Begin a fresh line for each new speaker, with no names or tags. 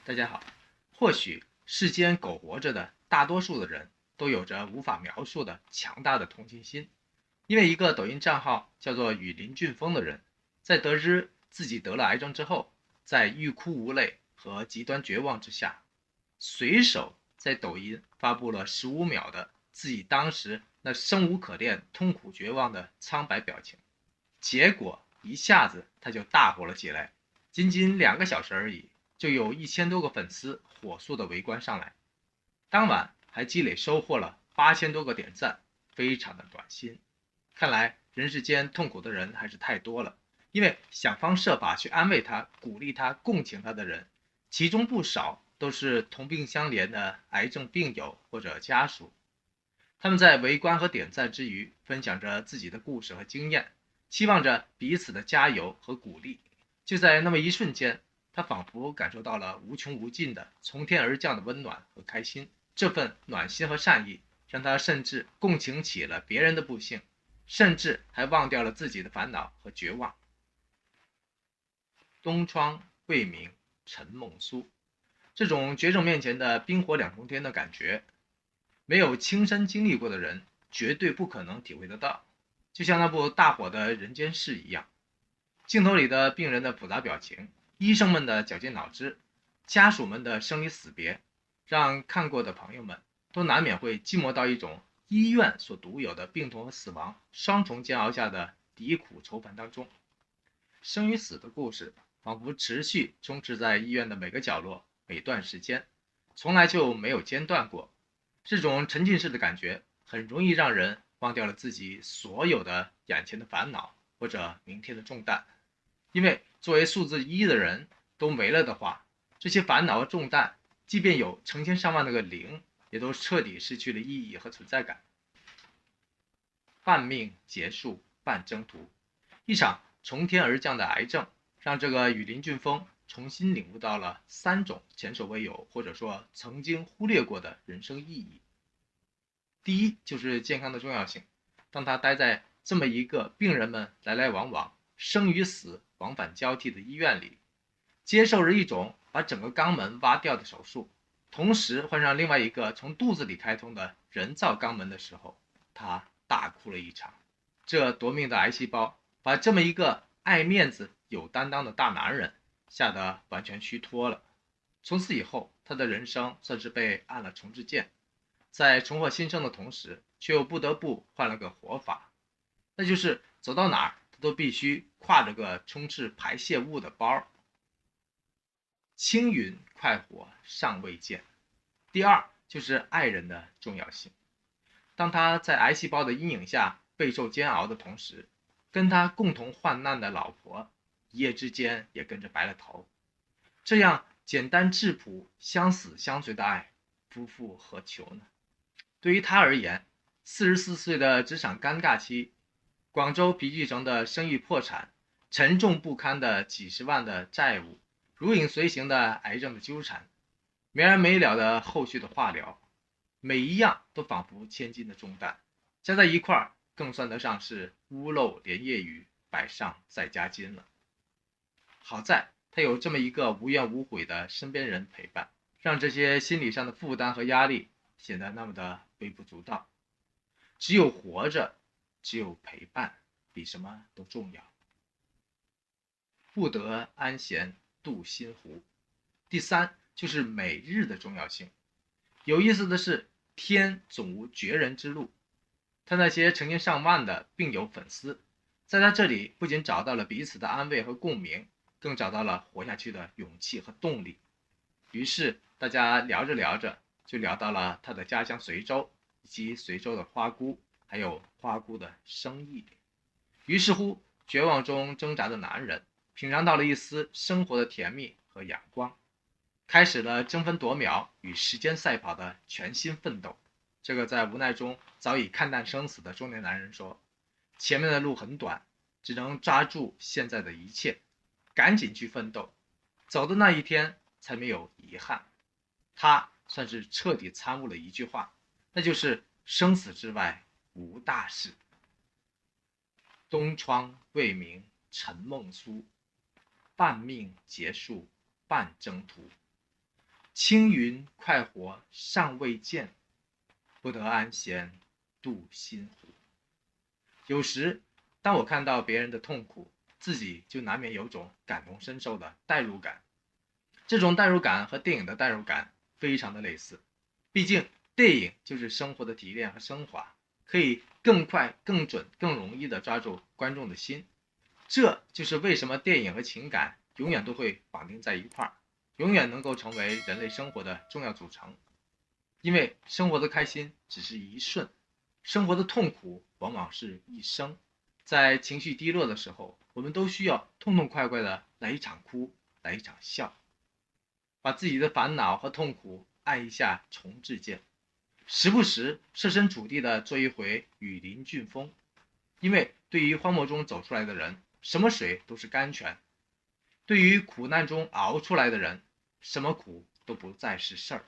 大家好，或许世间苟活着的大多数的人都有着无法描述的强大的同情心，因为一个抖音账号叫做雨林俊峰的人，在得知自己得了癌症之后，在欲哭无泪和极端绝望之下，随手在抖音发布了15秒的自己当时那生无可恋、痛苦绝望的苍白表情，结果一下子他就大火了起来，仅仅2个小时而已，就有1000多个粉丝火速的围观上来，当晚还积累收获了8000多个点赞，非常的暖心。看来人世间痛苦的人还是太多了，因为想方设法去安慰他、鼓励他、共情他的人，其中不少都是同病相怜的癌症病友或者家属。他们在围观和点赞之余，分享着自己的故事和经验，期望着彼此的加油和鼓励。就在那么一瞬间，他仿佛感受到了无穷无尽的从天而降的温暖和开心。这份暖心和善意，让他甚至共情起了别人的不幸，甚至还忘掉了自己的烦恼和绝望。东窗未明晨梦苏，这种绝症面前的冰火两重天的感觉，没有亲身经历过的人绝对不可能体会得到。就像那部大火的人间世一样，镜头里的病人的复杂表情，医生们的绞尽脑汁，家属们的生离死别，让看过的朋友们都难免会寂寞到一种医院所独有的病痛和死亡双重煎熬下的敌苦愁烦当中。生与死的故事仿佛持续充斥在医院的每个角落、每段时间，从来就没有间断过。这种沉浸式的感觉很容易让人忘掉了自己所有的眼前的烦恼或者明天的重担，因为作为数字1的人都没了的话，这些烦恼和重担，即便有成千上万个零，也都彻底失去了意义和存在感。半命结束半征途，一场从天而降的癌症，让这个雨林俊峰重新领悟到了3种前所未有或者说曾经忽略过的人生意义。第一，就是健康的重要性。当他待在这么一个病人们来来往往、生与死往返交替的医院里，接受着一种把整个肛门挖掉的手术，同时换上另外一个从肚子里开通的人造肛门的时候，他大哭了一场。这夺命的癌细胞把这么一个爱面子、有担当的大男人吓得完全虚脱了。从此以后，他的人生算是被按了重置键，在重获新生的同时，却又不得不换了个活法，那就是走到哪儿他都必须挎着个充斥排泄物的包。青云快活尚未见。第二，就是爱人的重要性。当他在癌细胞的阴影下备受煎熬的同时，跟他共同患难的老婆一夜之间也跟着白了头。这样简单质朴、相死相随的爱，夫复何求呢？对于他而言，44岁的职场尴尬期，广州皮具城的生意破产，沉重不堪的几十万的债务，如影随形的癌症的纠缠，没完没了的后续的化疗，每一样都仿佛千斤的重担，加在一块儿，更算得上是屋漏连夜雨，百上再加斤了。好在他有这么一个无怨无悔的身边人陪伴，让这些心理上的负担和压力显得那么的微不足道。只有活着，只有陪伴，比什么都重要。不得安闲度心湖。第三，就是每日的重要性。有意思的是，天总无绝人之路。他那些成千上万的病友粉丝，在他这里不仅找到了彼此的安慰和共鸣，更找到了活下去的勇气和动力。于是大家聊着聊着，就聊到了他的家乡随州，以及随州的花姑，还有花姑的生意。于是乎，绝望中挣扎的男人品尝到了一丝生活的甜蜜和阳光，开始了争分夺秒与时间赛跑的全新奋斗。这个在无奈中早已看淡生死的中年男人说，前面的路很短，只能抓住现在的一切，赶紧去奋斗，走的那一天才没有遗憾。他算是彻底参悟了一句话，那就是生死之外无大事。东窗未明晨梦苏，半命结束半征途。青云快活尚未见，不得安闲度心湖。有时当我看到别人的痛苦，自己就难免有种感同身受的代入感。这种代入感和电影的代入感非常的类似，毕竟电影就是生活的提炼和升华，可以更快、更准、更容易地抓住观众的心。这就是为什么电影和情感永远都会绑定在一块儿，永远能够成为人类生活的重要组成。因为生活的开心只是一瞬，生活的痛苦往往是一生。在情绪低落的时候，我们都需要痛痛快快的来一场哭，来一场笑，把自己的烦恼和痛苦按一下重置键，时不时设身处地的做一回雨林俊峰。因为对于荒漠中走出来的人，什么水都是甘泉；对于苦难中熬出来的人，什么苦都不再是事儿。